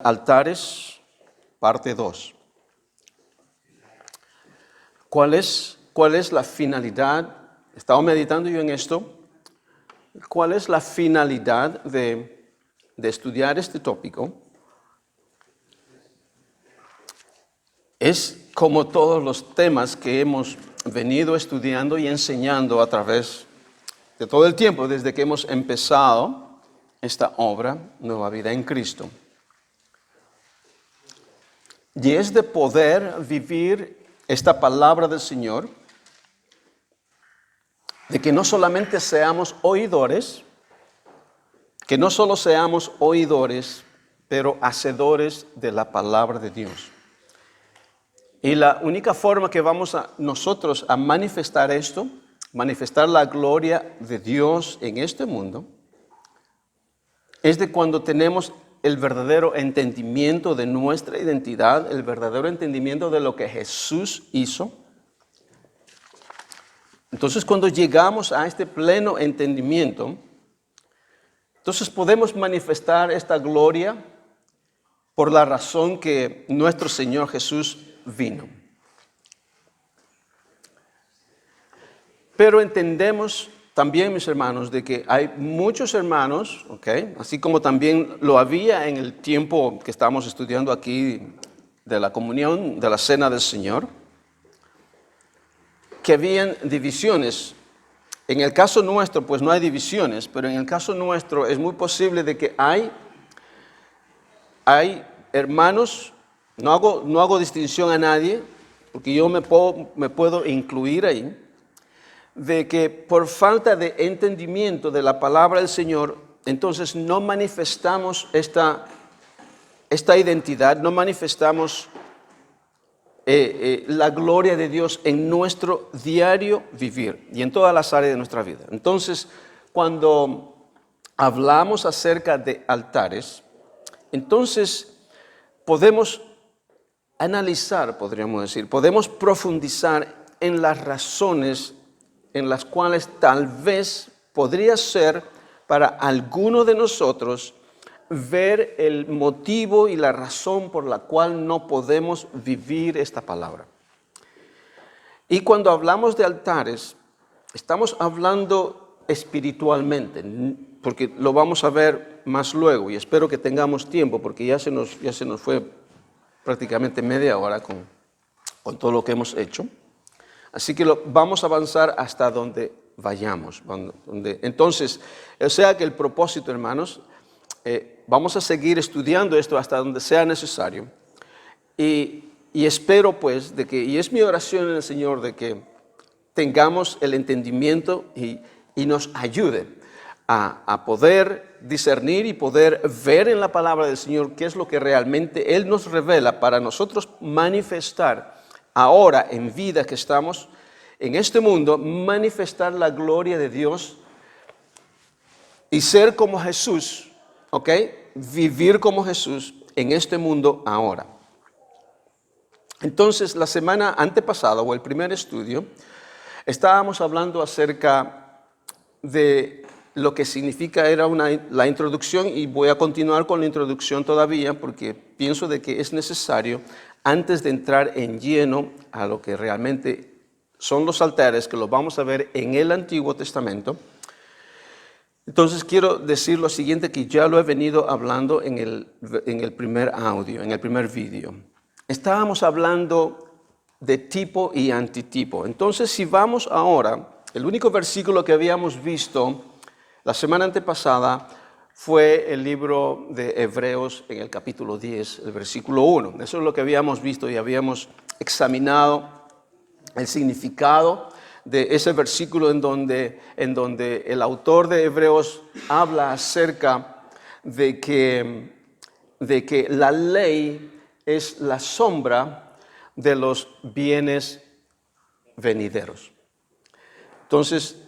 Altares, parte 2. ¿Cuál es la finalidad? He estado meditando yo en esto. ¿Cuál es la finalidad de estudiar este tópico? Es como todos los temas que hemos venido estudiando y enseñando a través de todo el tiempo, desde que hemos empezado esta obra, Nueva Vida en Cristo. Y es de poder vivir esta palabra del Señor, de que no solamente seamos oidores, que no solo seamos oidores, pero hacedores de la palabra de Dios. Y la única forma que vamos nosotros a manifestar esto, manifestar la gloria de Dios en este mundo, es de cuando tenemos el verdadero entendimiento de nuestra identidad, el verdadero entendimiento de lo que Jesús hizo. Entonces, cuando llegamos a este pleno entendimiento, entonces podemos manifestar esta gloria por la razón que nuestro Señor Jesús vino. Pero entendemos también, mis hermanos, de que hay muchos hermanos, así como también lo había en el tiempo que estamos estudiando aquí de la comunión, de la cena del Señor, que habían divisiones. En el caso nuestro, pues no hay divisiones, pero en el caso nuestro es muy posible de que hay hermanos, no hago distinción a nadie, porque yo me puedo incluir ahí, de que por falta de entendimiento de la palabra del Señor, entonces no manifestamos esta identidad, no manifestamos la gloria de Dios en nuestro diario vivir y en todas las áreas de nuestra vida. Entonces, cuando hablamos acerca de altares, entonces podemos analizar, podríamos decir, podemos profundizar en las razones en las cuales tal vez podría ser para alguno de nosotros ver el motivo y la razón por la cual no podemos vivir esta palabra. Y cuando hablamos de altares, estamos hablando espiritualmente, porque lo vamos a ver más luego y espero que tengamos tiempo, porque ya se nos fue prácticamente media hora con todo lo que hemos hecho. Así que vamos a avanzar hasta donde vayamos. Entonces, o sea que el propósito, hermanos, vamos a seguir estudiando esto hasta donde sea necesario. Y espero, pues, y es mi oración en el Señor, de que tengamos el entendimiento y nos ayude a poder discernir y poder ver en la palabra del Señor qué es lo que realmente Él nos revela para nosotros manifestar ahora en vida que estamos en este mundo, manifestar la gloria de Dios y ser como Jesús, vivir como Jesús en este mundo ahora. Entonces, la semana antepasada o el primer estudio, estábamos hablando acerca de lo que significa, la introducción, y voy a continuar con la introducción todavía porque pienso de que es necesario antes de entrar en lleno a lo que realmente son los altares, que los vamos a ver en el Antiguo Testamento. Entonces quiero decir lo siguiente, que ya lo he venido hablando en el primer audio, en el primer vídeo. Estábamos hablando de tipo y antitipo. Entonces, si vamos ahora, el único versículo que habíamos visto la semana antepasada fue el libro de Hebreos en el capítulo 10, el versículo 1. Eso es lo que habíamos visto y habíamos examinado el significado de ese versículo en donde el autor de Hebreos habla acerca de que la ley es la sombra de los bienes venideros. Entonces,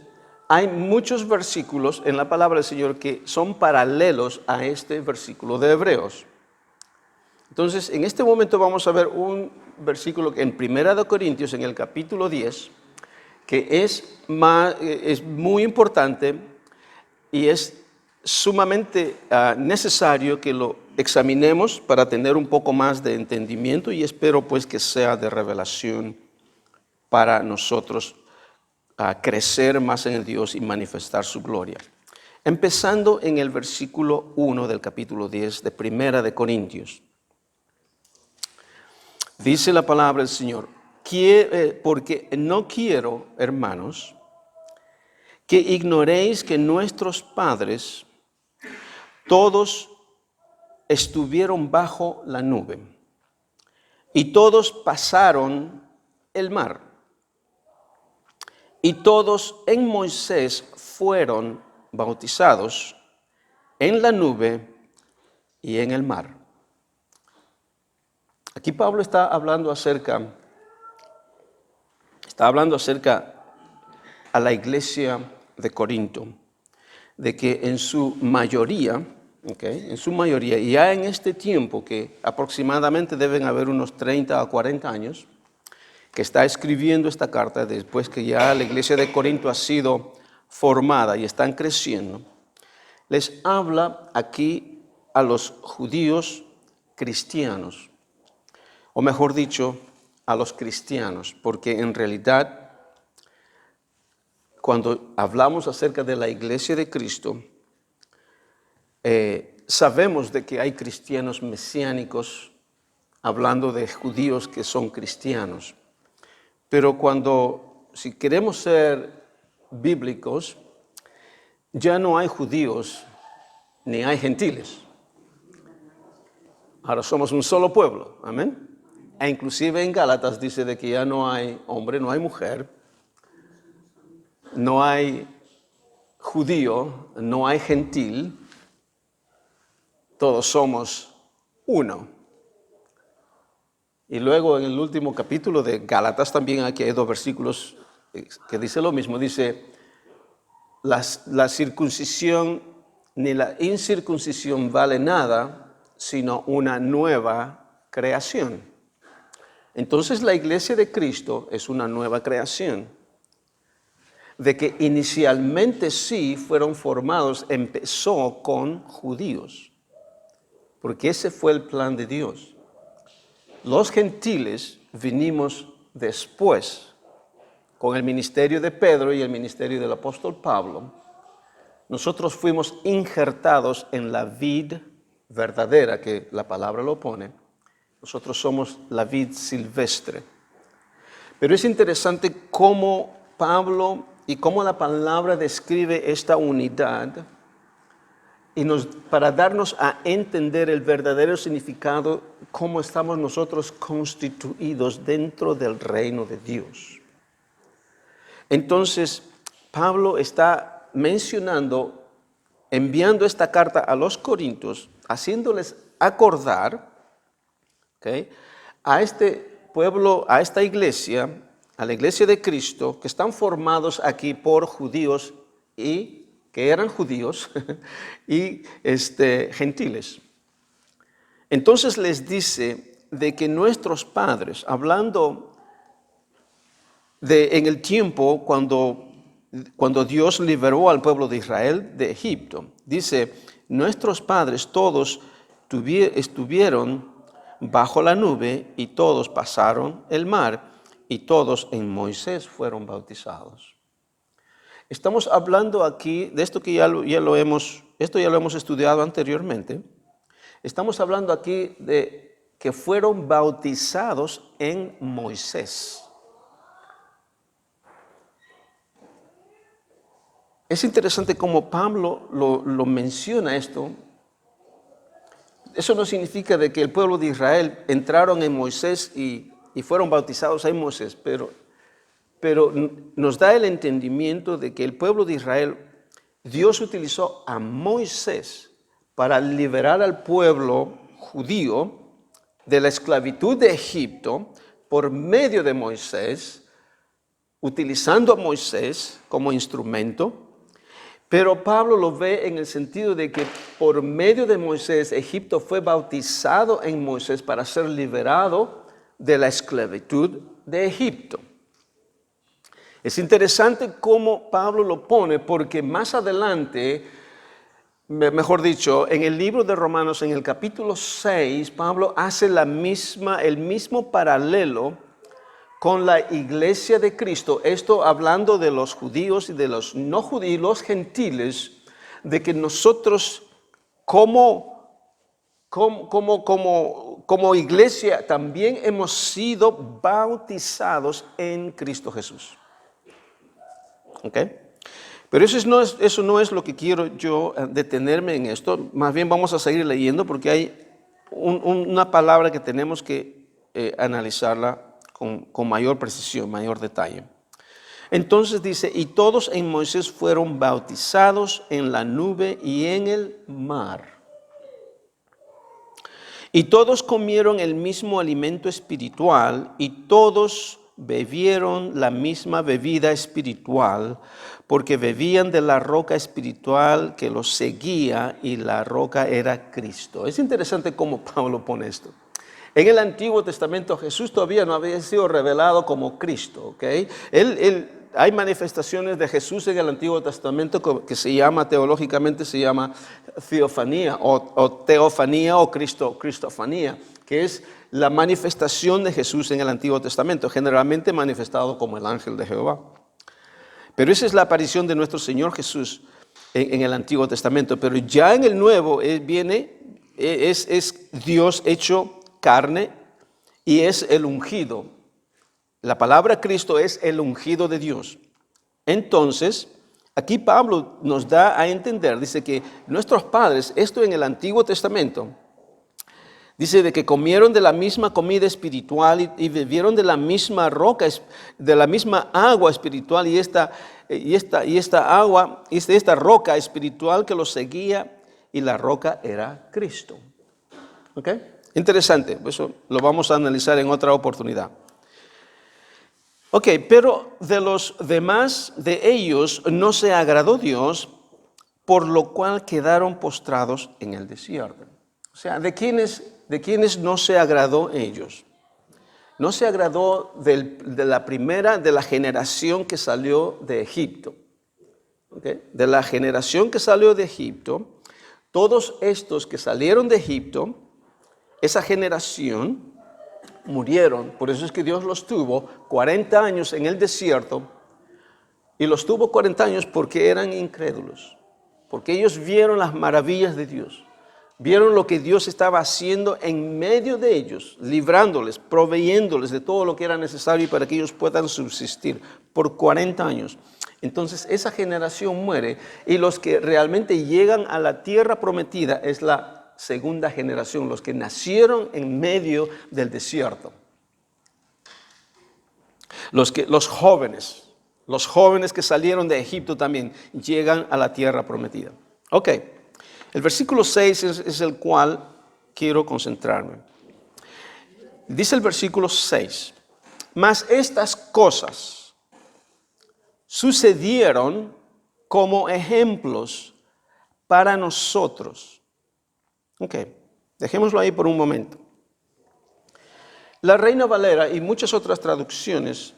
hay muchos versículos en la palabra del Señor que son paralelos a este versículo de Hebreos. Entonces, en este momento vamos a ver un versículo en 1 Corintios, en el capítulo 10, que es muy importante y es sumamente necesario que lo examinemos para tener un poco más de entendimiento y espero pues que sea de revelación para nosotros a crecer más en el Dios y manifestar su gloria. Empezando en el versículo 1 del capítulo 10 de Primera de Corintios. Dice la palabra del Señor, porque no quiero, hermanos, que ignoréis que nuestros padres todos estuvieron bajo la nube y todos pasaron el mar y todos en Moisés fueron bautizados en la nube y en el mar. Aquí Pablo está hablando acerca a la iglesia de Corinto, de que en su mayoría, y ya en este tiempo, que aproximadamente deben haber unos 30 a 40 años, que está escribiendo esta carta después que ya la iglesia de Corinto ha sido formada y están creciendo, les habla aquí a los judíos cristianos, o mejor dicho, a los cristianos, porque en realidad cuando hablamos acerca de la iglesia de Cristo, sabemos de que hay cristianos mesiánicos, hablando de judíos que son cristianos. Pero si queremos ser bíblicos, ya no hay judíos ni hay gentiles. Ahora somos un solo pueblo, amén. E inclusive en Gálatas dice de que ya no hay hombre, no hay mujer, no hay judío, no hay gentil, todos somos uno. Y luego en el último capítulo de Gálatas también aquí hay 2 versículos que dice lo mismo. Dice, la circuncisión ni la incircuncisión vale nada, sino una nueva creación. Entonces la iglesia de Cristo es una nueva creación. De que inicialmente sí fueron formados, empezó con judíos. Porque ese fue el plan de Dios. Los gentiles vinimos después, con el ministerio de Pedro y el ministerio del apóstol Pablo. Nosotros fuimos injertados en la vid verdadera, que la palabra lo pone. Nosotros somos la vid silvestre. Pero es interesante cómo Pablo y cómo la palabra describe esta unidad y para darnos a entender el verdadero significado, cómo estamos nosotros constituidos dentro del reino de Dios. Entonces, Pablo está mencionando, enviando esta carta a los corintios, haciéndoles acordar, a este pueblo, a esta iglesia, a la iglesia de Cristo, que están formados aquí por judíos y que eran judíos y gentiles. Entonces les dice de que nuestros padres, hablando en el tiempo cuando Dios liberó al pueblo de Israel de Egipto, dice, nuestros padres todos estuvieron bajo la nube y todos pasaron el mar y todos en Moisés fueron bautizados. Estamos hablando aquí de esto que ya lo hemos estudiado anteriormente. Estamos hablando aquí de que fueron bautizados en Moisés. Es interesante cómo Pablo lo menciona esto. Eso no significa de que el pueblo de Israel entraron en Moisés y fueron bautizados en Moisés, pero nos da el entendimiento de que el pueblo de Israel, Dios utilizó a Moisés para liberar al pueblo judío de la esclavitud de Egipto por medio de Moisés, utilizando a Moisés como instrumento. Pero Pablo lo ve en el sentido de que por medio de Moisés, Egipto fue bautizado en Moisés para ser liberado de la esclavitud de Egipto. Es interesante cómo Pablo lo pone, porque más adelante mejor dicho, en el libro de Romanos, en el capítulo 6, Pablo hace el mismo paralelo con la iglesia de Cristo. Esto hablando de los judíos y de los no judíos, los gentiles, de que nosotros como iglesia también hemos sido bautizados en Cristo Jesús. ¿Ok? Pero eso no es lo que quiero yo detenerme en esto. Más bien vamos a seguir leyendo porque hay una palabra que tenemos que analizarla con mayor precisión, mayor detalle. Entonces dice, y todos en Moisés fueron bautizados en la nube y en el mar. Y todos comieron el mismo alimento espiritual y todos bebieron la misma bebida espiritual, porque bebían de la roca espiritual que los seguía y la roca era Cristo. Es interesante cómo Pablo pone esto. En el Antiguo Testamento Jesús todavía no había sido revelado como Cristo, ¿ok? Hay manifestaciones de Jesús en el Antiguo Testamento que se llama, teológicamente se llama teofanía o teofanía o cristofanía, que es la manifestación de Jesús en el Antiguo Testamento, generalmente manifestado como el ángel de Jehová. Pero esa es la aparición de nuestro Señor Jesús en el Antiguo Testamento. Pero ya en el Nuevo es Dios hecho carne y es el ungido. La palabra Cristo es el ungido de Dios. Entonces, aquí Pablo nos da a entender, dice que nuestros padres, esto en el Antiguo Testamento, dice de que comieron de la misma comida espiritual y bebieron de la misma roca, de la misma agua espiritual y esta roca espiritual que los seguía y la roca era Cristo. ¿Ok? Interesante, eso lo vamos a analizar en otra oportunidad. Ok, pero de los demás de ellos no se agradó Dios, por lo cual quedaron postrados en el desierto. O sea, ¿de quiénes no se agradó ellos? No se agradó de la generación que salió de Egipto. ¿Okay? De la generación que salió de Egipto, todos estos que salieron de Egipto, esa generación murieron. Por eso es que Dios los tuvo 40 años en el desierto, y los tuvo 40 años porque eran incrédulos, porque ellos vieron las maravillas de Dios, vieron lo que Dios estaba haciendo en medio de ellos, librándoles, proveyéndoles de todo lo que era necesario para que ellos puedan subsistir por 40 años. Entonces esa generación muere, y los que realmente llegan a la tierra prometida es la segunda generación, los que nacieron en medio del desierto. Los jóvenes que salieron de Egipto también llegan a la tierra prometida. Ok, el versículo 6 es el cual quiero concentrarme. Dice el versículo 6, mas estas cosas sucedieron como ejemplos para nosotros. Ok, dejémoslo ahí por un momento. La Reina Valera y muchas otras traducciones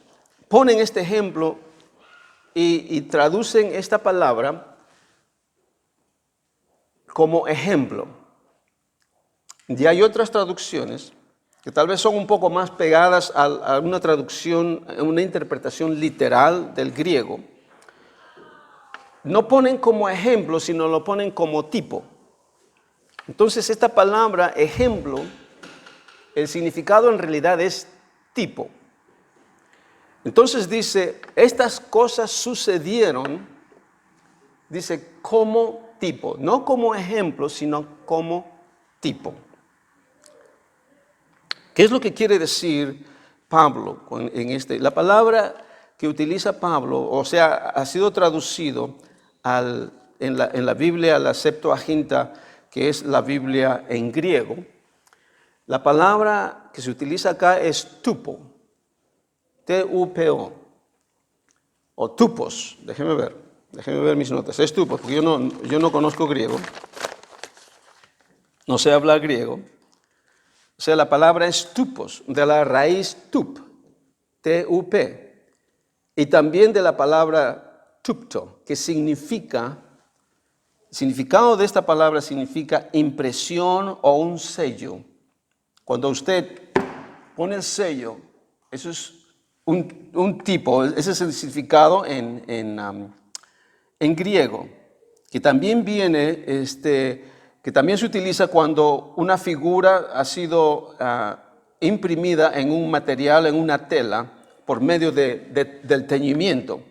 ponen este ejemplo y traducen esta palabra como ejemplo. Y hay otras traducciones que tal vez son un poco más pegadas a una traducción, a una interpretación literal del griego. No ponen como ejemplo, sino lo ponen como tipo. Entonces esta palabra ejemplo, el significado en realidad es tipo. Entonces dice, estas cosas sucedieron, dice como tipo, no como ejemplo, sino como tipo. ¿Qué es lo que quiere decir Pablo en este? La palabra que utiliza Pablo, o sea, ha sido traducido en la Biblia, la Septuaginta, que es la Biblia en griego. La palabra que se utiliza acá es tupo, T-U-P-O, o tupos. Déjeme ver mis notas. Es tupos, porque yo no conozco griego, no sé hablar griego. O sea, la palabra es tupos, de la raíz tup, T-U-P, y también de la palabra tupto, que significa significado de esta palabra significa impresión o un sello. Cuando usted pone el sello, eso es un tipo, ese es el significado en griego, que también viene, que también se utiliza cuando una figura ha sido imprimida en un material, en una tela, por medio del teñimiento.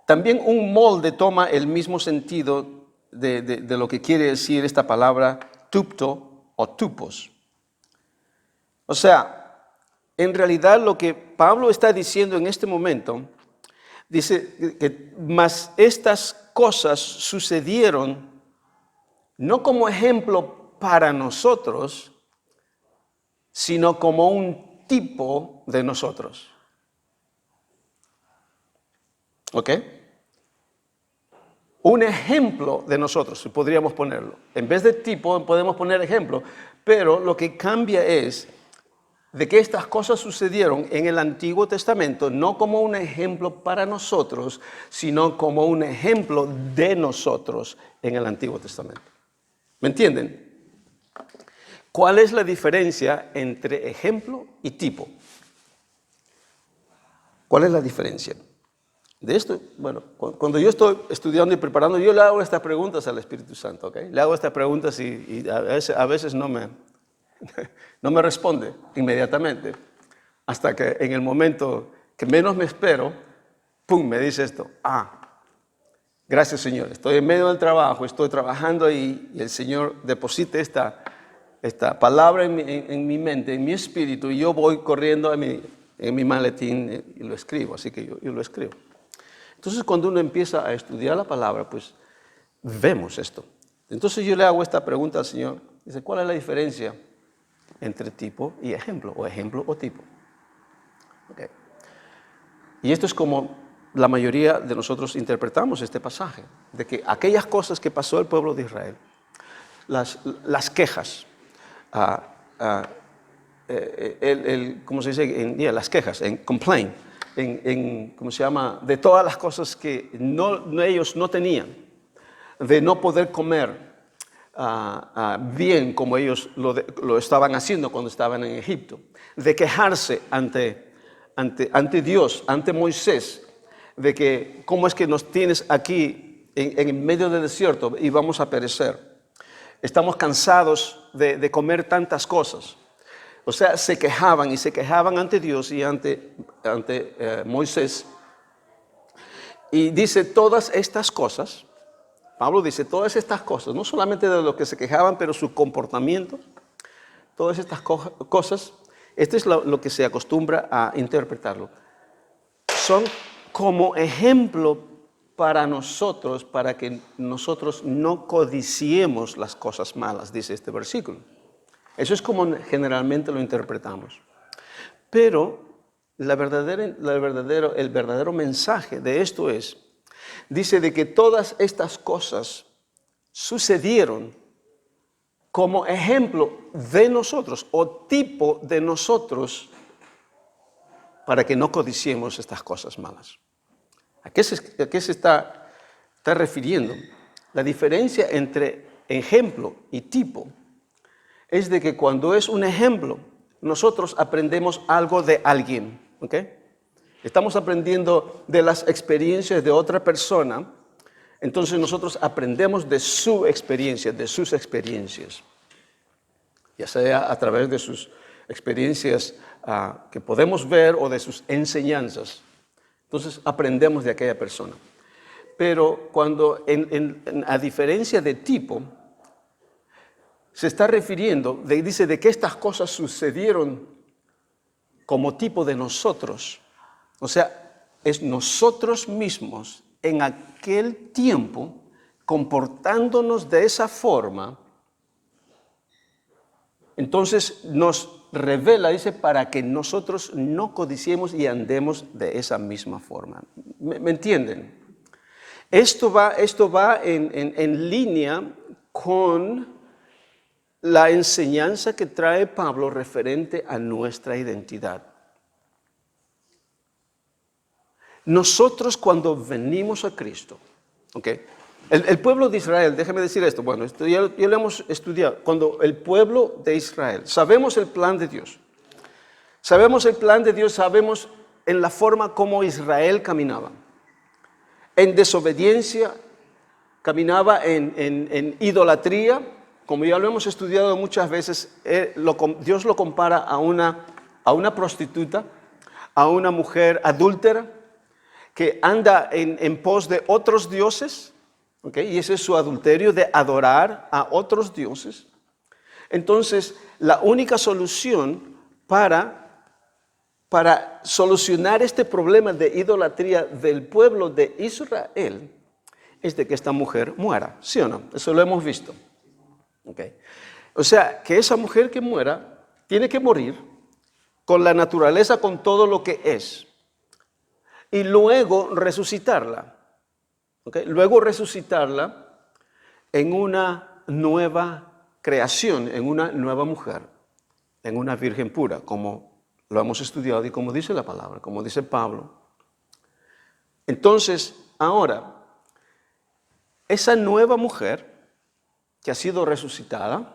También un molde toma el mismo sentido de lo que quiere decir esta palabra tupto o tupos. O sea, en realidad lo que Pablo está diciendo en este momento, dice que más estas cosas sucedieron no como ejemplo para nosotros, sino como un tipo de nosotros. ¿Ok? Un ejemplo de nosotros, si podríamos ponerlo. En vez de tipo podemos poner ejemplo, pero lo que cambia es de que estas cosas sucedieron en el Antiguo Testamento no como un ejemplo para nosotros, sino como un ejemplo de nosotros en el Antiguo Testamento. ¿Me entienden? ¿Cuál es la diferencia entre ejemplo y tipo? ¿Cuál es la diferencia? De esto, bueno, cuando yo estoy estudiando y preparando, yo le hago estas preguntas al Espíritu Santo, ¿ok? Le hago estas preguntas y a veces no me responde inmediatamente, hasta que en el momento que menos me espero, ¡pum!, me dice esto. Gracias, Señor, estoy en medio del trabajo, estoy trabajando ahí, y el Señor deposita esta palabra en mi mente, en mi espíritu, y yo voy corriendo en mi maletín y lo escribo, así que yo lo escribo. Entonces, cuando uno empieza a estudiar la palabra, pues vemos esto. Entonces yo le hago esta pregunta al Señor, dice, ¿cuál es la diferencia entre tipo y ejemplo, o ejemplo o tipo? Okay. Y esto es como la mayoría de nosotros interpretamos este pasaje, de que aquellas cosas que pasó el pueblo de Israel, las quejas, ¿cómo se dice? Las quejas, complaint, ¿cómo se llama? De todas las cosas que ellos no tenían, de no poder comer bien como ellos lo estaban haciendo cuando estaban en Egipto, de quejarse ante Dios, ante Moisés, de que cómo es que nos tienes aquí en medio del desierto y vamos a perecer. Estamos cansados de comer tantas cosas. O sea, se quejaban ante Dios y ante Moisés. Y dice todas estas cosas, Pablo dice todas estas cosas, no solamente de lo que se quejaban, pero su comportamiento, todas estas cosas, esto es lo que se acostumbra a interpretarlo. Son como ejemplo para nosotros, para que nosotros no codiciemos las cosas malas, dice este versículo. Eso es como generalmente lo interpretamos. Pero el verdadero mensaje de esto dice de que todas estas cosas sucedieron como ejemplo de nosotros o tipo de nosotros para que no codiciemos estas cosas malas. ¿A qué se está refiriendo? La diferencia entre ejemplo y tipo es de que cuando es un ejemplo, nosotros aprendemos algo de alguien, ¿ok? Estamos aprendiendo de las experiencias de otra persona, entonces nosotros aprendemos de su experiencia, de sus experiencias, ya sea a través de sus experiencias que podemos ver o de sus enseñanzas. Entonces aprendemos de aquella persona. Pero cuando, a diferencia de tipo, se está refiriendo, dice de que estas cosas sucedieron como tipo de nosotros. O sea, es nosotros mismos en aquel tiempo comportándonos de esa forma. Entonces nos revela, dice, para que nosotros no codiciemos y andemos de esa misma forma. ¿Me entienden? Esto va en línea con la enseñanza que trae Pablo referente a nuestra identidad. Nosotros cuando venimos a Cristo, ¿ok? El pueblo de Israel, déjeme decir esto, bueno, esto ya lo hemos estudiado. Cuando el pueblo de Israel, sabemos el plan de Dios. Sabemos el plan de Dios, sabemos en la forma como Israel caminaba. En desobediencia, caminaba en idolatría, como ya lo hemos estudiado muchas veces. Dios lo compara a una prostituta, a una mujer adúltera, que anda en pos de otros dioses, ¿okay? Y ese es su adulterio, de adorar a otros dioses. Entonces, la única solución para solucionar este problema de idolatría del pueblo de Israel es de que esta mujer muera, ¿sí o no? Eso lo hemos visto. Okay. O sea, que esa mujer que muera tiene que morir con la naturaleza, con todo lo que es, y luego resucitarla. Okay. Luego resucitarla en una nueva creación, en una nueva mujer, en una virgen pura, como lo hemos estudiado y como dice la palabra, como dice Pablo. Entonces, ahora, esa nueva mujer que ha sido resucitada,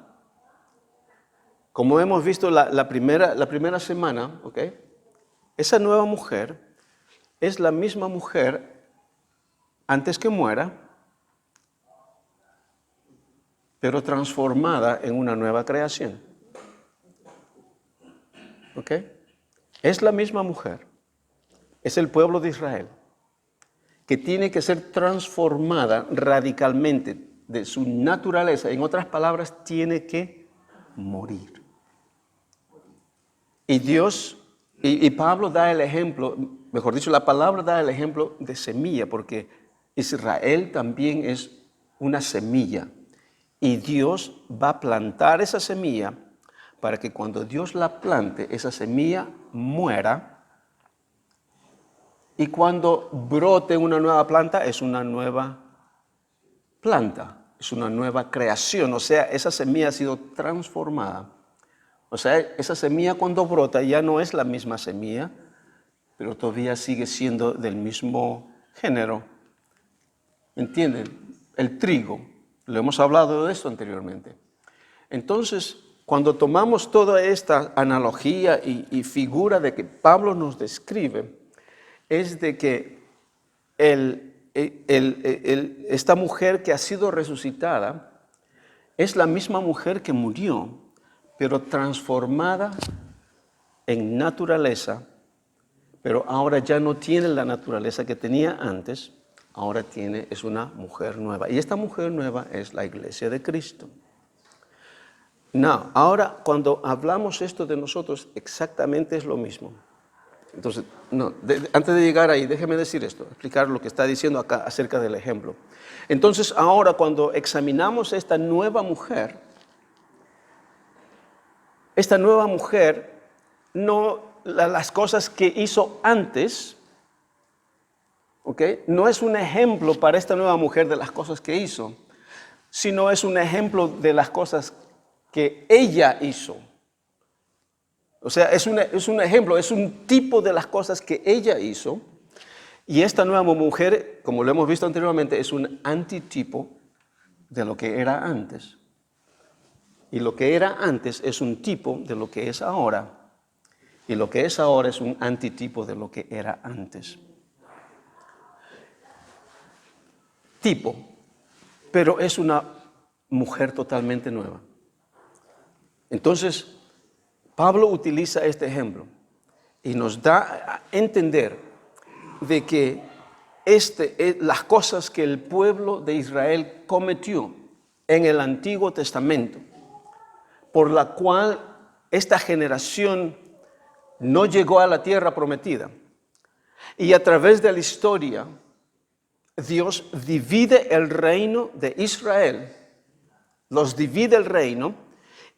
como hemos visto la primera semana, ¿okay? Esa nueva mujer es la misma mujer antes que muera, pero transformada en una nueva creación. ¿Okay? Es la misma mujer, es el pueblo de Israel, que tiene que ser transformada radicalmente de su naturaleza. En otras palabras, tiene que morir. Y Dios, y Pablo da el ejemplo, mejor dicho, la palabra da el ejemplo de semilla, porque Israel también es una semilla. Y Dios va a plantar esa semilla para que cuando Dios la plante, esa semilla muera. Y cuando brote una nueva planta, es una nueva planta, es una nueva creación. O sea, esa semilla ha sido transformada. O sea, esa semilla cuando brota ya no es la misma semilla, pero todavía sigue siendo del mismo género. ¿Entienden? El trigo. Lo hemos hablado de esto anteriormente. Entonces, cuando tomamos toda esta analogía y figura de que Pablo nos describe, es de que esta mujer que ha sido resucitada es la misma mujer que murió, pero transformada en naturaleza, pero ahora ya no tiene la naturaleza que tenía antes, ahora es una mujer nueva. Y esta mujer nueva es la iglesia de Cristo. No, ahora cuando hablamos esto de nosotros, exactamente es lo mismo. Entonces, antes de llegar ahí, déjeme decir esto, explicar lo que está diciendo acá acerca del ejemplo. Entonces, ahora cuando examinamos esta nueva mujer, no las cosas que hizo antes, ¿okay? No es un ejemplo para esta nueva mujer de las cosas que hizo, sino es un ejemplo de las cosas que ella hizo. O sea, es un ejemplo, es un tipo de las cosas que ella hizo. Y esta nueva mujer, como lo hemos visto anteriormente, es un antitipo de lo que era antes. Y lo que era antes es un tipo de lo que es ahora. Y lo que es ahora es un antitipo de lo que era antes. Tipo, pero es una mujer totalmente nueva. Entonces, Pablo utiliza este ejemplo y nos da a entender de que las cosas que el pueblo de Israel cometió en el Antiguo Testamento, por la cual esta generación no llegó a la tierra prometida. Y a través de la historia, Dios divide el reino de Israel, los divide el reino,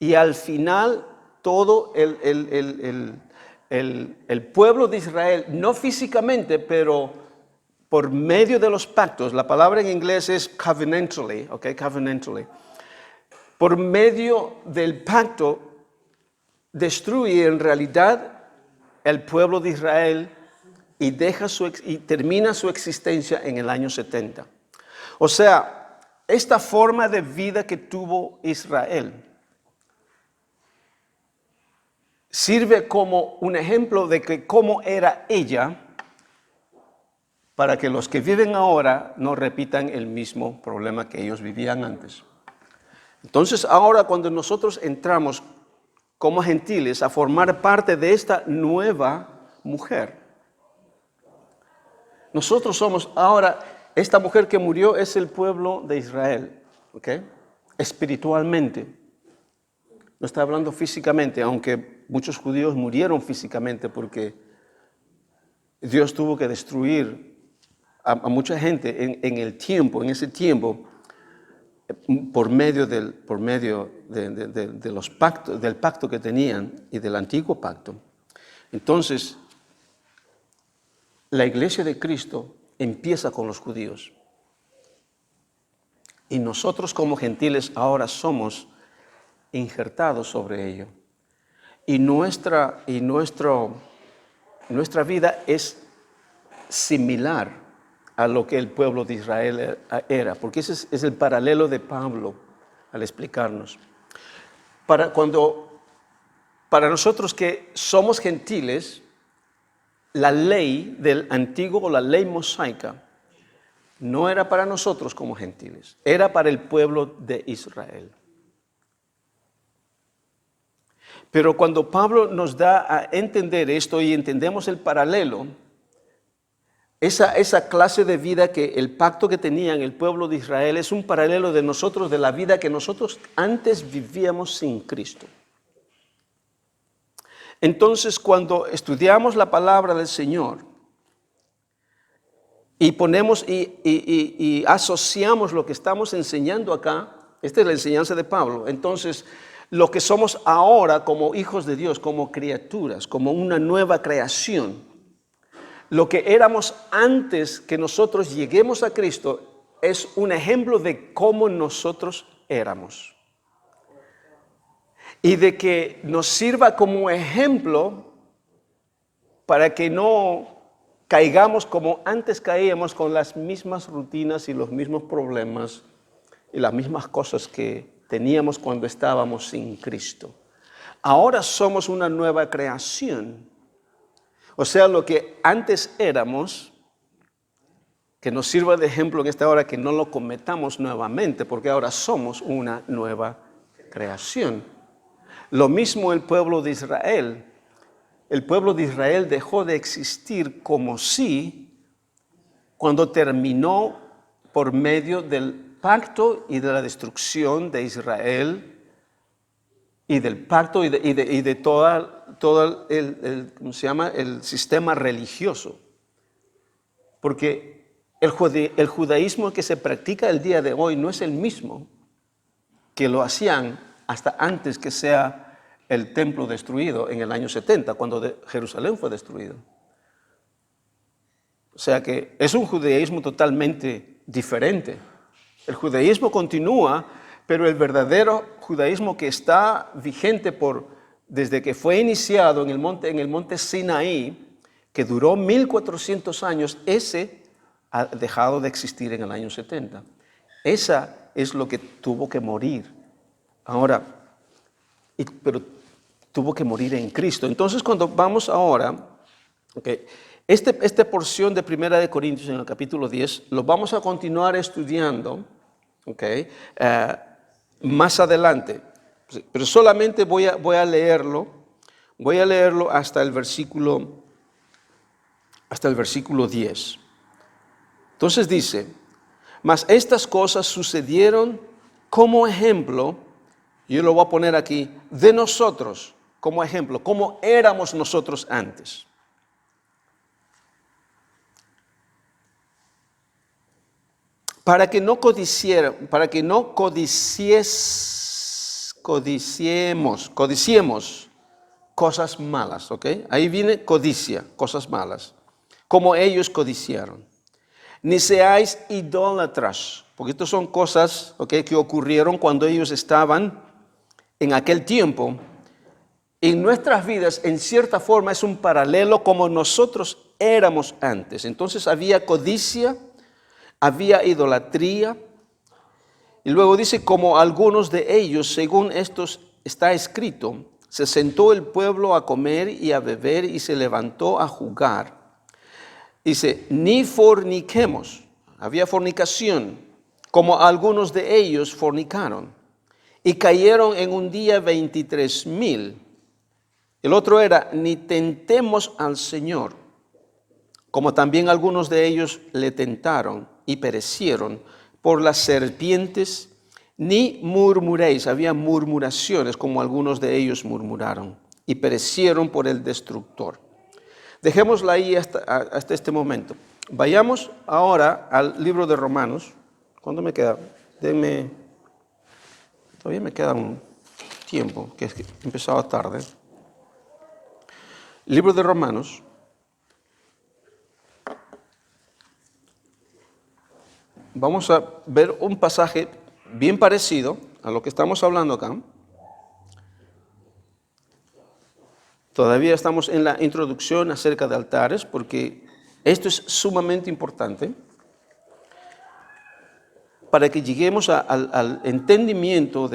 y al final todo el pueblo de Israel, no físicamente, pero por medio de los pactos, la palabra en inglés es covenantally, okay, covenantally. Por medio del pacto, destruye en realidad el pueblo de Israel y termina su existencia en el año 70. O sea, esta forma de vida que tuvo Israel sirve como un ejemplo de que cómo era ella, para que los que viven ahora no repitan el mismo problema que ellos vivían antes. Entonces, ahora cuando nosotros entramos como gentiles a formar parte de esta nueva mujer, nosotros somos ahora, esta mujer que murió es el pueblo de Israel, ¿ok? Espiritualmente. No está hablando físicamente, aunque muchos judíos murieron físicamente porque Dios tuvo que destruir a mucha gente en ese tiempo, por medio de los pactos, del pacto que tenían y del antiguo pacto. Entonces, la iglesia de Cristo empieza con los judíos. Y nosotros como gentiles ahora somos injertados sobre ello. Y nuestra vida es similar a lo que el pueblo de Israel era, porque ese es el paralelo de Pablo al explicarnos. Para nosotros que somos gentiles, la ley del antiguo, la ley mosaica, no era para nosotros como gentiles, era para el pueblo de Israel. Pero cuando Pablo nos da a entender esto y entendemos el paralelo, esa clase de vida que el pacto que tenían el pueblo de Israel es un paralelo de nosotros, de la vida que nosotros antes vivíamos sin Cristo. Entonces, cuando estudiamos la palabra del Señor y ponemos y asociamos lo que estamos enseñando acá, esta es la enseñanza de Pablo, entonces lo que somos ahora como hijos de Dios, como criaturas, como una nueva creación, lo que éramos antes que nosotros lleguemos a Cristo es un ejemplo de cómo nosotros éramos. Y de que nos sirva como ejemplo para que no caigamos como antes caíamos con las mismas rutinas y los mismos problemas y las mismas cosas que teníamos cuando estábamos sin Cristo. Ahora somos una nueva creación. O sea, lo que antes éramos, que nos sirva de ejemplo en esta hora, que no lo cometamos nuevamente, porque ahora somos una nueva creación. Lo mismo el pueblo de Israel. El pueblo de Israel dejó de existir como si, cuando terminó por medio del pacto y de la destrucción de Israel, y del pacto y de todo el ¿cómo se llama? El sistema religioso. Porque el judaísmo que se practica el día de hoy no es el mismo que lo hacían hasta antes que sea el templo destruido en el año 70, cuando Jerusalén fue destruido. O sea que es un judaísmo totalmente diferente. El judaísmo continúa, pero el verdadero judaísmo que está vigente desde que fue iniciado en el monte Sinaí, que duró 1400 años, ese ha dejado de existir en el año 70. Esa es lo que tuvo que morir. Ahora, pero tuvo que morir en Cristo. Entonces, cuando vamos ahora, esta porción de 1 Corintios en el capítulo 10, lo vamos a continuar estudiando, más adelante, pero solamente voy a leerlo hasta el versículo 10. Entonces dice: mas estas cosas sucedieron como ejemplo, yo lo voy a poner aquí, de nosotros, como ejemplo, como éramos nosotros antes. Para que no codiciemos cosas malas, ¿ok? Ahí viene codicia, cosas malas, como ellos codiciaron. Ni seáis idólatras, porque estas son cosas, ¿ok?, que ocurrieron cuando ellos estaban en aquel tiempo. En nuestras vidas, en cierta forma, es un paralelo como nosotros éramos antes. Entonces había codicia, había idolatría, Y luego dice, como algunos de ellos, según esto está escrito, se sentó el pueblo a comer y a beber y se levantó a jugar. Dice, ni forniquemos, había fornicación, como algunos de ellos fornicaron. Y cayeron en un día 23,000. El otro era, ni tentemos al Señor, como también algunos de ellos le tentaron y perecieron por las serpientes, ni murmuréis, había murmuraciones, como algunos de ellos murmuraron, y perecieron por el destructor. Dejémosla ahí hasta este momento. Vayamos ahora al libro de Romanos. ¿Cuánto me queda? Todavía me queda un tiempo, que es que empezaba tarde. Libro de Romanos. Vamos a ver un pasaje bien parecido a lo que estamos hablando acá. Todavía estamos en la introducción acerca de altares, porque esto es sumamente importante para que lleguemos al entendimiento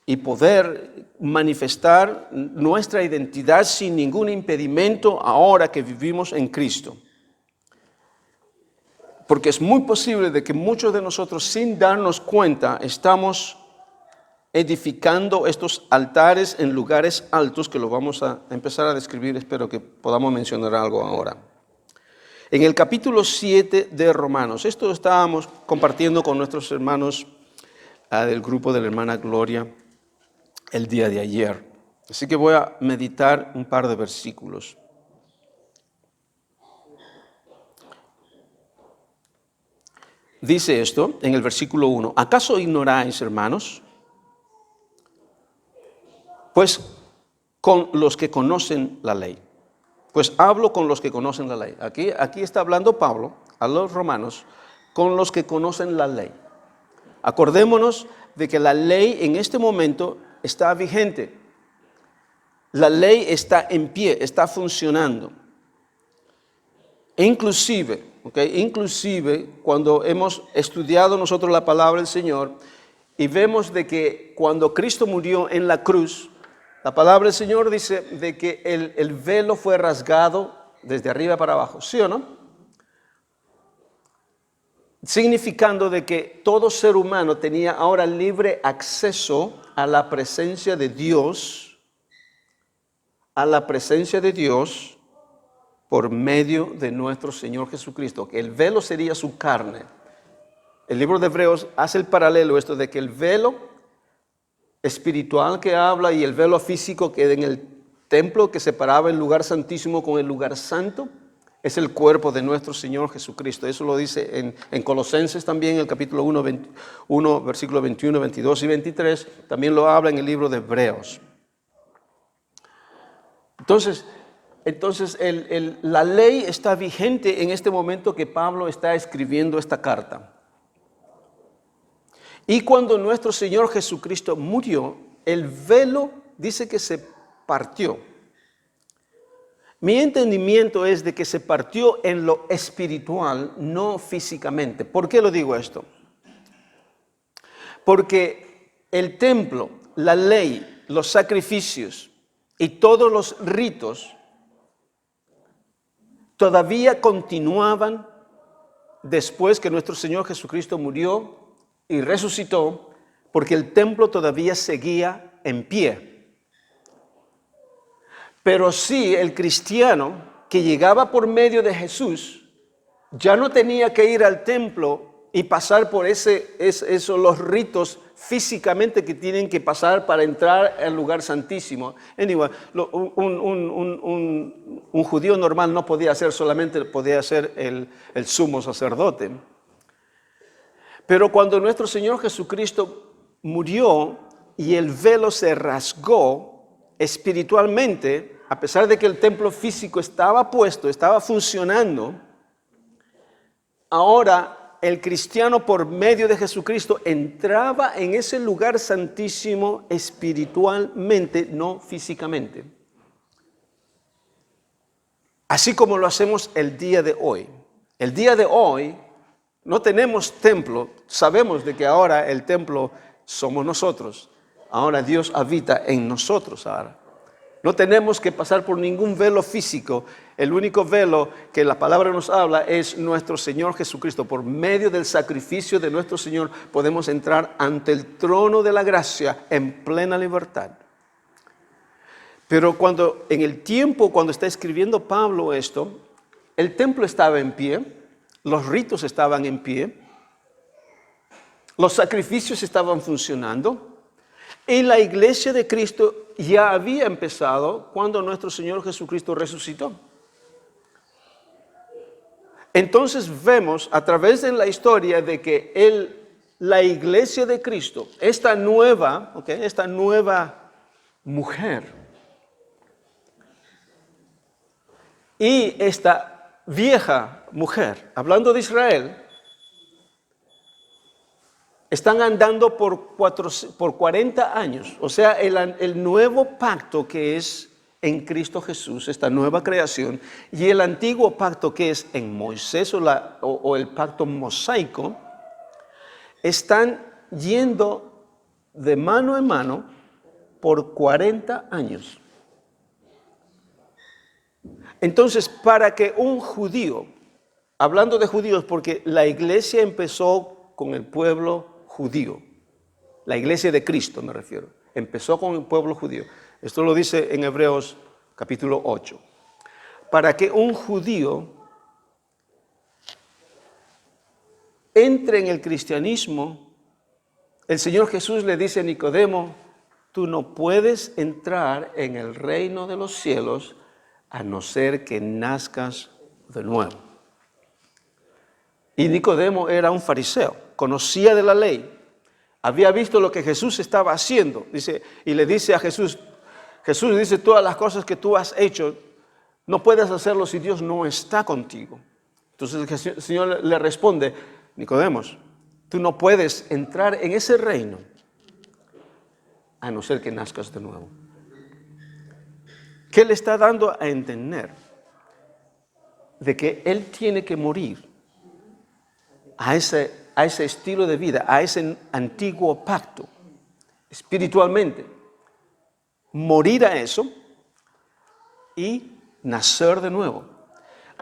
y poder manifestar nuestra identidad sin ningún impedimento ahora que vivimos en Cristo. Porque es muy posible de que muchos de nosotros, sin darnos cuenta, estamos edificando estos altares en lugares altos, que lo vamos a empezar a describir. Espero que podamos mencionar algo ahora. En el capítulo 7 de Romanos, esto estábamos compartiendo con nuestros hermanos del grupo de la hermana Gloria el día de ayer. Así que voy a meditar un par de versículos. Dice esto en el versículo 1. ¿Acaso ignoráis, hermanos? Pues con los que conocen la ley. Pues hablo con los que conocen la ley. Aquí está hablando Pablo a los romanos con los que conocen la ley. Acordémonos de que la ley en este momento está vigente. La ley está en pie, está funcionando. Inclusive cuando hemos estudiado nosotros la palabra del Señor y vemos de que cuando Cristo murió en la cruz, la palabra del Señor dice de que el velo fue rasgado desde arriba para abajo, ¿sí o no? Significando de que todo ser humano tenía ahora libre acceso a la presencia de Dios, por medio de nuestro Señor Jesucristo, que el velo sería su carne. El libro de Hebreos hace el paralelo esto de que el velo espiritual que habla y el velo físico que en el templo que separaba el lugar santísimo con el lugar santo es el cuerpo de nuestro Señor Jesucristo. Eso lo dice en Colosenses también, en el capítulo 1, versículo 21, 22 y 23. También lo habla en el libro de Hebreos. Entonces la ley está vigente en este momento que Pablo está escribiendo esta carta. Y cuando nuestro Señor Jesucristo murió, el velo dice que se partió. Mi entendimiento es de que se partió en lo espiritual, no físicamente. ¿Por qué lo digo esto? Porque el templo, la ley, los sacrificios y todos los ritos todavía continuaban después que nuestro Señor Jesucristo murió y resucitó, porque el templo todavía seguía en pie. Pero sí, el cristiano que llegaba por medio de Jesús ya no tenía que ir al templo y pasar por los ritos físicamente que tienen que pasar para entrar al lugar santísimo. Anyway, un judío normal no podía hacer, solamente podía ser el sumo sacerdote. Pero cuando nuestro Señor Jesucristo murió y el velo se rasgó espiritualmente, a pesar de que el templo físico estaba puesto, estaba funcionando, ahora el cristiano por medio de Jesucristo entraba en ese lugar santísimo espiritualmente, no físicamente. Así como lo hacemos el día de hoy. El día de hoy, No tenemos templo, sabemos de que ahora el templo somos nosotros. Ahora Dios habita en nosotros ahora. No tenemos que pasar por ningún velo físico. El único velo que la palabra nos habla es nuestro Señor Jesucristo. Por medio del sacrificio de nuestro Señor podemos entrar ante el trono de la gracia en plena libertad. Pero en el tiempo, cuando está escribiendo Pablo esto, el templo estaba en pie, los ritos estaban en pie, los sacrificios estaban funcionando, y la iglesia de Cristo ya había empezado cuando nuestro Señor Jesucristo resucitó. Entonces vemos a través de la historia de que la iglesia de Cristo, esta nueva mujer y esta vieja mujer, hablando de Israel, están andando por 40 años. O sea, el nuevo pacto que es en Cristo Jesús, esta nueva creación, y el antiguo pacto que es en Moisés o el pacto mosaico, están yendo de mano en mano por 40 años. Entonces, para que un judío, hablando de judíos, porque la iglesia empezó con el pueblo judío, la iglesia de Cristo me refiero, empezó con el pueblo judío. Esto lo dice en Hebreos capítulo 8. Para que un judío entre en el cristianismo, el Señor Jesús le dice a Nicodemo, tú no puedes entrar en el reino de los cielos a no ser que nazcas de nuevo. Y Nicodemo era un fariseo, conocía de la ley, había visto lo que Jesús estaba haciendo, y le dice a Jesús dice, todas las cosas que tú has hecho, no puedes hacerlo si Dios no está contigo. Entonces el Señor le responde, Nicodemos, tú no puedes entrar en ese reino a no ser que nazcas de nuevo. ¿Qué le está dando a entender? De que él tiene que morir a ese estilo de vida, a ese antiguo pacto, espiritualmente. Morir a eso y nacer de nuevo.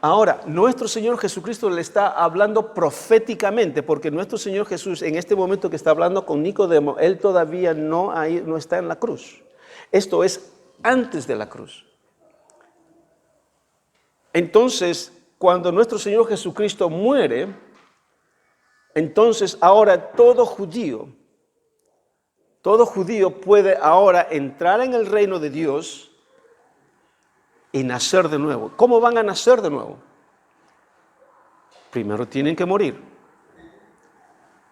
Ahora, nuestro Señor Jesucristo le está hablando proféticamente, porque nuestro Señor Jesús, en este momento que está hablando con Nicodemo, Él todavía no está en la cruz. Esto es antes de la cruz. Entonces, cuando nuestro Señor Jesucristo muere, entonces ahora todo judío puede ahora entrar en el reino de Dios y nacer de nuevo. ¿Cómo van a nacer de nuevo? Primero tienen que morir.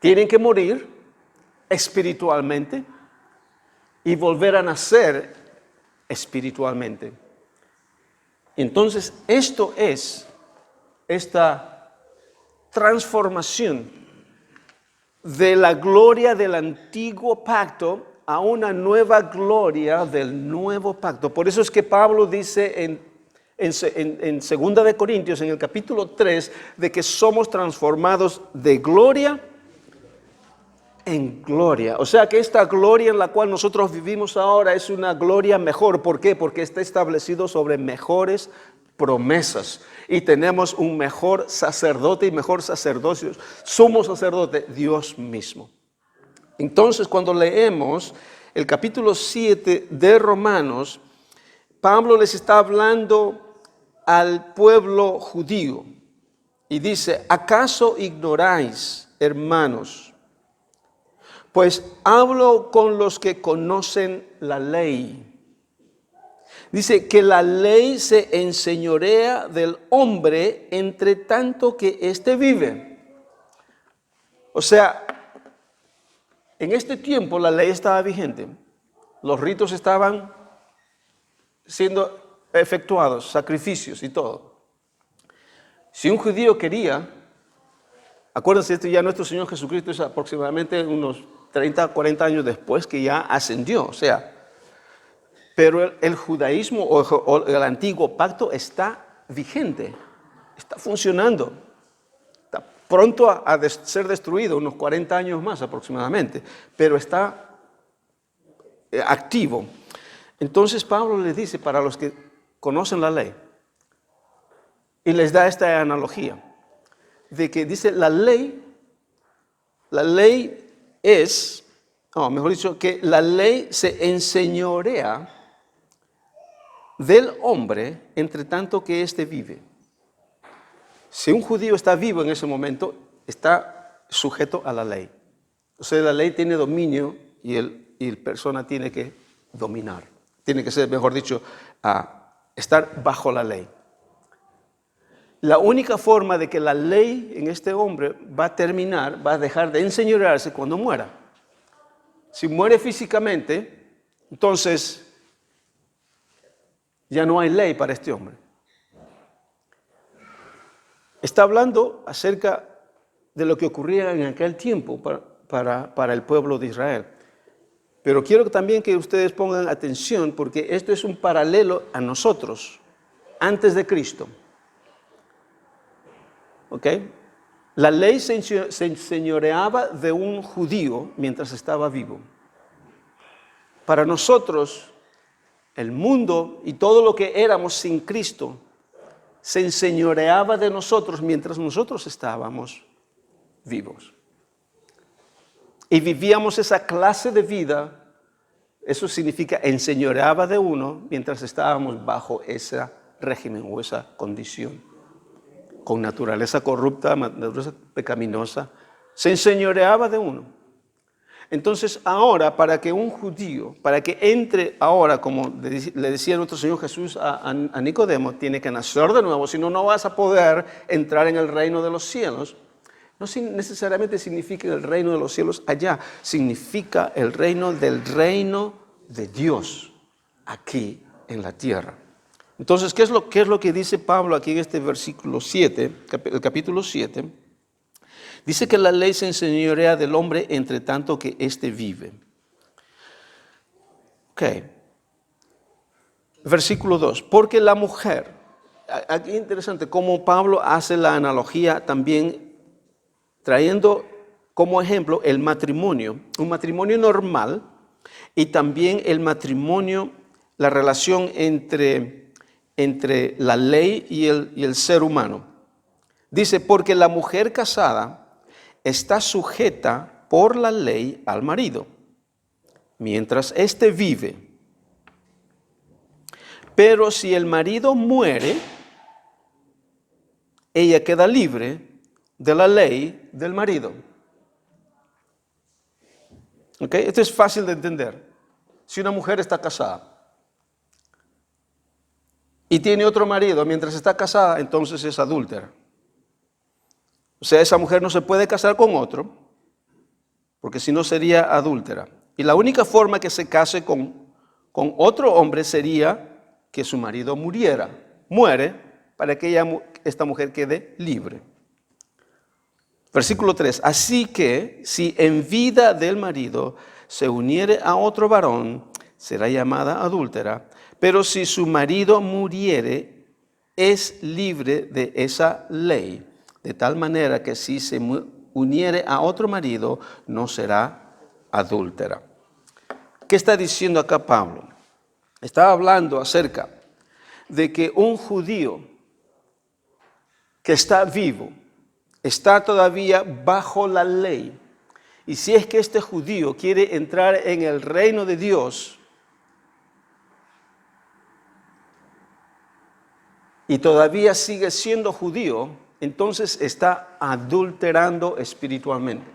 Tienen que morir espiritualmente y volver a nacer espiritualmente. Entonces, esto es esta transformación de la gloria del antiguo pacto a una nueva gloria del nuevo pacto. Por eso es que Pablo dice en 2 de Corintios, en el capítulo 3, de que somos transformados de gloria en gloria. O sea que esta gloria en la cual nosotros vivimos ahora es una gloria mejor. ¿Por qué? Porque está establecido sobre mejores promesas. Y tenemos un mejor sacerdote y mejor sacerdocio. Sumo sacerdote, Dios mismo. Entonces, cuando leemos el capítulo 7 de Romanos, Pablo les está hablando al pueblo judío. Y dice, ¿acaso ignoráis, hermanos? Pues hablo con los que conocen la ley. Dice que la ley se enseñorea del hombre entre tanto que éste vive. O sea, en este tiempo la ley estaba vigente. Los ritos estaban siendo efectuados, sacrificios y todo. Si un judío quería, acuérdense, esto ya nuestro Señor Jesucristo es aproximadamente unos 30, 40 años después que ya ascendió, o sea, pero el judaísmo o el antiguo pacto está vigente, está funcionando, está pronto a ser destruido, unos 40 años más aproximadamente, pero está activo. Entonces Pablo le dice, para los que conocen la ley, y les da esta analogía, de que dice la ley es, mejor dicho, que la ley se enseñorea del hombre entre tanto que éste vive. Si un judío está vivo en ese momento, está sujeto a la ley. O sea, la ley tiene dominio y la persona tiene que dominar. Tiene que ser, mejor dicho, estar bajo la ley. La única forma de que la ley en este hombre va a terminar, va a dejar de enseñorearse cuando muera. Si muere físicamente, entonces ya no hay ley para este hombre. Está hablando acerca de lo que ocurría en aquel tiempo para el pueblo de Israel. Pero quiero también que ustedes pongan atención porque esto es un paralelo a nosotros, antes de Cristo. ¿Ok? La ley se enseñoreaba de un judío mientras estaba vivo. Para nosotros, el mundo y todo lo que éramos sin Cristo se enseñoreaba de nosotros mientras nosotros estábamos vivos. Y vivíamos esa clase de vida, eso significa enseñoreaba de uno mientras estábamos bajo ese régimen o esa condición. Con naturaleza corrupta, naturaleza pecaminosa, se enseñoreaba de uno. Entonces ahora, para que un judío, para que entre ahora, como le decía nuestro Señor Jesús a Nicodemo, tiene que nacer de nuevo, si no, no vas a poder entrar en el reino de los cielos. No necesariamente significa el reino de los cielos allá, significa el reino de Dios aquí en la tierra. Entonces, ¿qué es lo que dice Pablo aquí en este versículo 7, el capítulo 7? Dice que la ley se enseñorea del hombre entre tanto que éste vive. Ok. Versículo 2. Porque la mujer, aquí es interesante cómo Pablo hace la analogía también trayendo como ejemplo el matrimonio, un matrimonio normal y también el matrimonio, la relación entre la ley y el ser humano. Dice, porque la mujer casada está sujeta por la ley al marido, mientras éste vive. Pero si el marido muere, ella queda libre de la ley del marido. ¿Ok? Esto es fácil de entender. Si una mujer está casada y tiene otro marido mientras está casada, entonces es adúltera. O sea, esa mujer no se puede casar con otro, porque si no sería adúltera. Y la única forma que se case con otro hombre sería que su marido muere, para que esta mujer quede libre. Versículo 3. Así que si en vida del marido se uniere a otro varón, será llamada adúltera. Pero si su marido muriere, es libre de esa ley. De tal manera que si se uniere a otro marido, no será adúltera. ¿Qué está diciendo acá Pablo? Está hablando acerca de que un judío que está vivo, está todavía bajo la ley. Y si es que este judío quiere entrar en el reino de Dios y todavía sigue siendo judío, entonces está adulterando espiritualmente.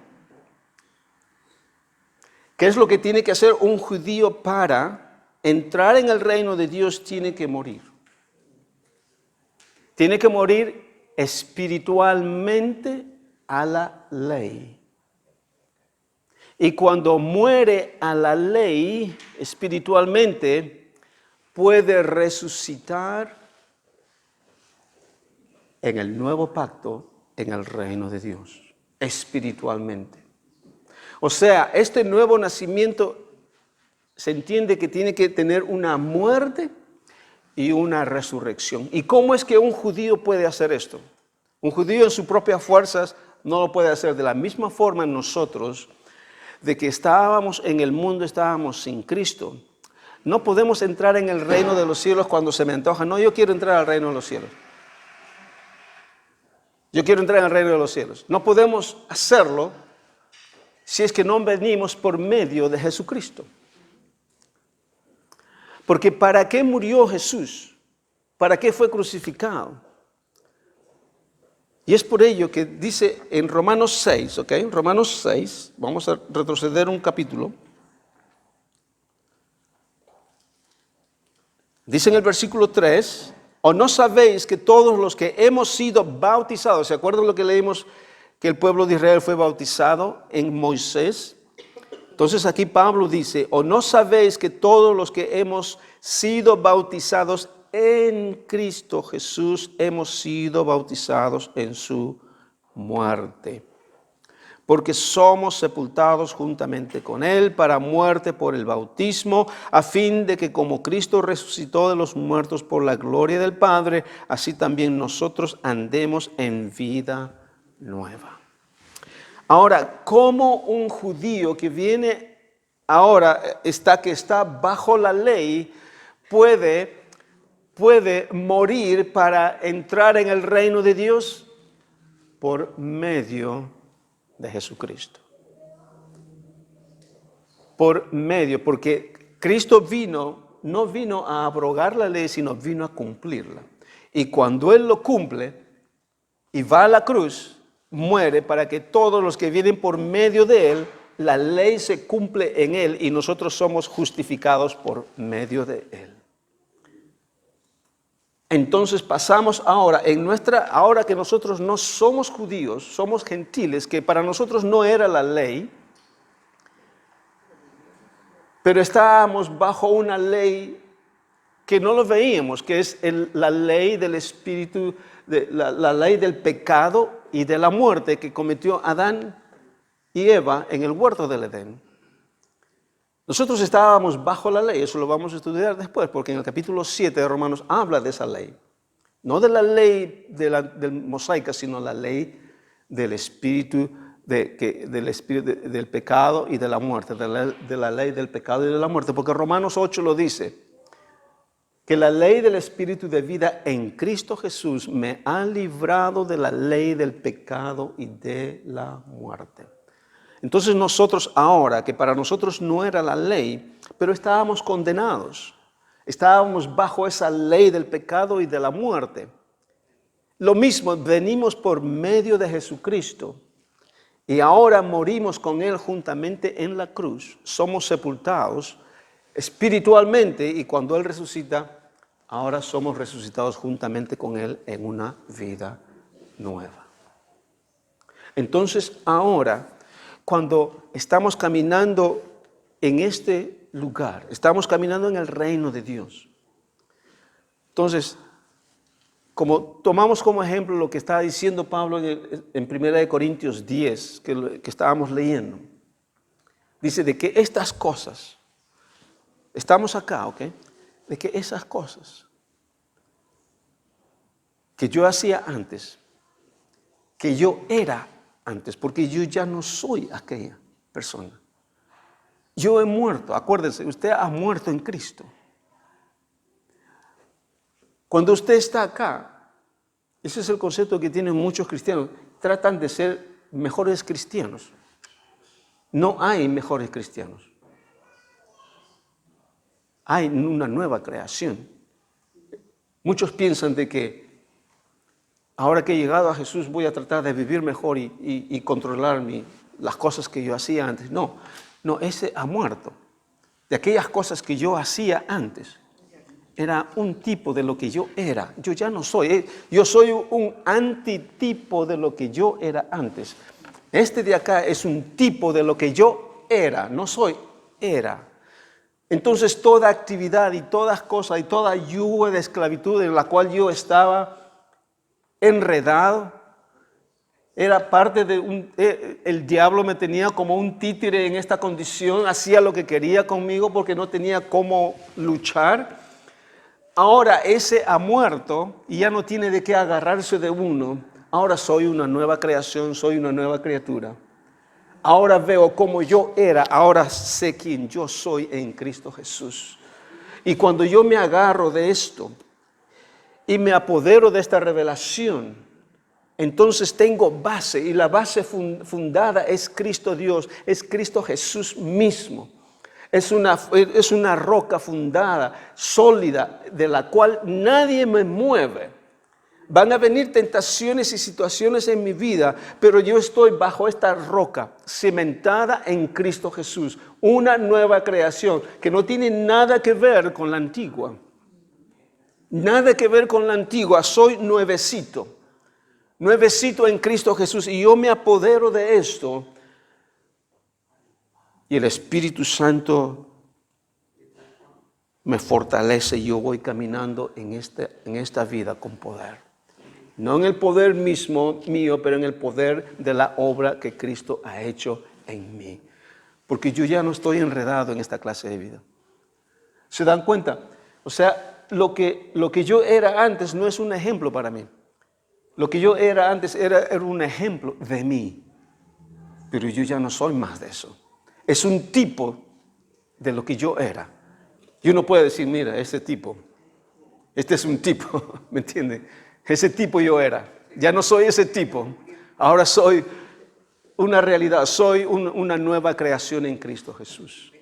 ¿Qué es lo que tiene que hacer un judío para entrar en el reino de Dios? Tiene que morir. Tiene que morir espiritualmente a la ley. Y cuando muere a la ley espiritualmente, puede resucitar en el nuevo pacto, en el reino de Dios, espiritualmente. O sea, este nuevo nacimiento se entiende que tiene que tener una muerte y una resurrección. ¿Y cómo es que un judío puede hacer esto? Un judío en sus propias fuerzas no lo puede hacer. De la misma forma nosotros, de que estábamos en el mundo, estábamos sin Cristo. No podemos entrar en el reino de los cielos cuando se me antoja. No, yo quiero entrar al reino de los cielos. Yo quiero entrar en el reino de los cielos. No podemos hacerlo si es que no venimos por medio de Jesucristo. Porque ¿para qué murió Jesús? ¿Para qué fue crucificado? Y es por ello que dice en Romanos 6, ¿ok? Romanos 6, vamos a retroceder un capítulo. Dice en el versículo 3, ¿o no sabéis que todos los que hemos sido bautizados, ¿se acuerdan lo que leímos? Que el pueblo de Israel fue bautizado en Moisés. Entonces aquí Pablo dice, ¿o no sabéis que todos los que hemos sido bautizados en Cristo Jesús hemos sido bautizados en su muerte? Porque somos sepultados juntamente con Él para muerte por el bautismo, a fin de que como Cristo resucitó de los muertos por la gloria del Padre, así también nosotros andemos en vida nueva. Ahora, ¿cómo un judío que viene ahora, que está bajo la ley, puede morir para entrar en el reino de Dios? Por medio de Jesucristo. Por medio, porque Cristo no vino a abrogar la ley, sino vino a cumplirla. Y cuando Él lo cumple y va a la cruz, muere para que todos los que vienen por medio de Él, la ley se cumple en Él y nosotros somos justificados por medio de Él. Entonces pasamos ahora, ahora que nosotros no somos judíos, somos gentiles, que para nosotros no era la ley, pero estábamos bajo una ley que no lo veíamos, que es la ley del espíritu, la ley del pecado y de la muerte que cometió Adán y Eva en el huerto del Edén. Nosotros estábamos bajo la ley, eso lo vamos a estudiar después, porque en el capítulo 7 de Romanos habla de esa ley. No de la ley del mosaica, sino la ley del espíritu, del pecado y de la muerte, de la ley del pecado y de la muerte, porque Romanos 8 lo dice, que la ley del espíritu de vida en Cristo Jesús me ha librado de la ley del pecado y de la muerte. Entonces nosotros ahora, que para nosotros no era la ley, pero estábamos condenados, estábamos bajo esa ley del pecado y de la muerte. Lo mismo, venimos por medio de Jesucristo y ahora morimos con Él juntamente en la cruz. Somos sepultados espiritualmente y cuando Él resucita, ahora somos resucitados juntamente con Él en una vida nueva. Entonces ahora, cuando estamos caminando en este lugar, estamos caminando en el reino de Dios. Entonces, como tomamos como ejemplo lo que estaba diciendo Pablo en 1 Corintios 10, que estábamos leyendo, dice de que estas cosas, estamos acá, ¿ok? De que esas cosas que yo hacía antes, que yo era antes, porque yo ya no soy aquella persona. Yo he muerto, acuérdense, usted ha muerto en Cristo. Cuando usted está acá, ese es el concepto que tienen muchos cristianos, tratan de ser mejores cristianos. No hay mejores cristianos. Hay una nueva creación. Muchos piensan de que ahora que he llegado a Jesús voy a tratar de vivir mejor y controlar las cosas que yo hacía antes. No, ese ha muerto. De aquellas cosas que yo hacía antes, era un tipo de lo que yo era. Yo ya no soy. Yo soy un antitipo de lo que yo era antes. Este de acá es un tipo de lo que yo era. No soy, era. Entonces toda actividad y todas cosas y toda yugo de esclavitud en la cual yo estaba enredado, era parte de el diablo me tenía como un títere en esta condición, hacía lo que quería conmigo porque no tenía cómo luchar. Ahora ese ha muerto y ya no tiene de qué agarrarse de uno. ahora soy una nueva creación, soy una nueva criatura. Ahora veo como yo era, ahora sé quién yo soy en Cristo Jesús. Y cuando yo me agarro de esto y me apodero de esta revelación, entonces tengo base, y la base fundada es Cristo Dios, es Cristo Jesús mismo. Es una roca fundada, sólida, de la cual nadie me mueve. Van a venir tentaciones y situaciones en mi vida, pero yo estoy bajo esta roca, cimentada en Cristo Jesús. Una nueva creación que no tiene nada que ver con la antigua. Nada que ver con la antigua, soy nuevecito. Nuevecito en Cristo Jesús, y yo me apodero de esto, y el Espíritu Santo me fortalece, y yo voy caminando en esta vida con poder. No en el poder mismo mío, pero en el poder de la obra que Cristo ha hecho en mí. Porque yo ya no estoy enredado en esta clase de vida. ¿Se dan cuenta? O sea, lo que yo era antes no es un ejemplo para mí. Lo que yo era antes era un ejemplo de mí, pero yo ya no soy más de eso. Es un tipo de lo que yo era. Yo no puedo decir, mira, este es un tipo, ¿me entiende? Ese tipo yo era. Ya no soy ese tipo. Ahora soy una realidad, soy una nueva creación en Cristo Jesús.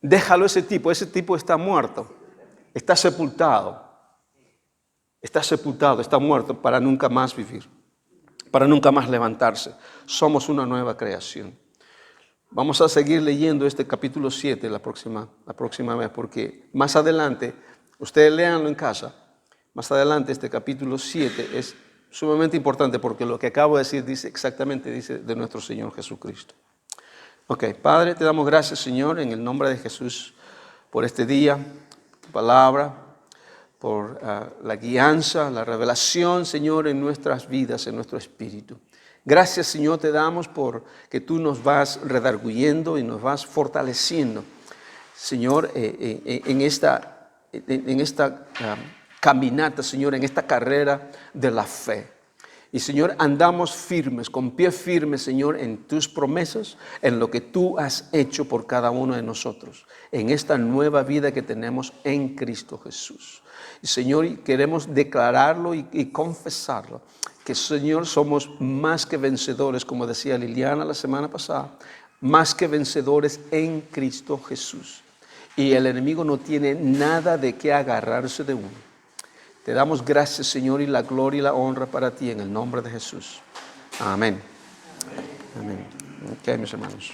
Déjalo ese tipo está muerto, está sepultado. Está muerto para nunca más vivir, para nunca más levantarse. Somos una nueva creación. Vamos a seguir leyendo este capítulo 7 la próxima vez, porque más adelante, ustedes léanlo en casa, más adelante este capítulo 7 es sumamente importante, porque lo que acabo de decir dice de nuestro Señor Jesucristo. Ok, Padre, te damos gracias, Señor, en el nombre de Jesús, por este día, tu palabra, por la guianza, la revelación, Señor, en nuestras vidas, en nuestro espíritu. Gracias, Señor, te damos por que tú nos vas redarguyendo y nos vas fortaleciendo, Señor, en esta caminata, Señor, en esta carrera de la fe. Y, Señor, andamos firmes, con pie firme, Señor, en tus promesas, en lo que tú has hecho por cada uno de nosotros, en esta nueva vida que tenemos en Cristo Jesús. Y, Señor, queremos declararlo y confesarlo, que, Señor, somos más que vencedores, como decía Liliana la semana pasada, más que vencedores en Cristo Jesús. Y el enemigo no tiene nada de qué agarrarse de uno. Te damos gracias, Señor, y la gloria y la honra para ti en el nombre de Jesús. Amén. Amén. Ok, mis hermanos.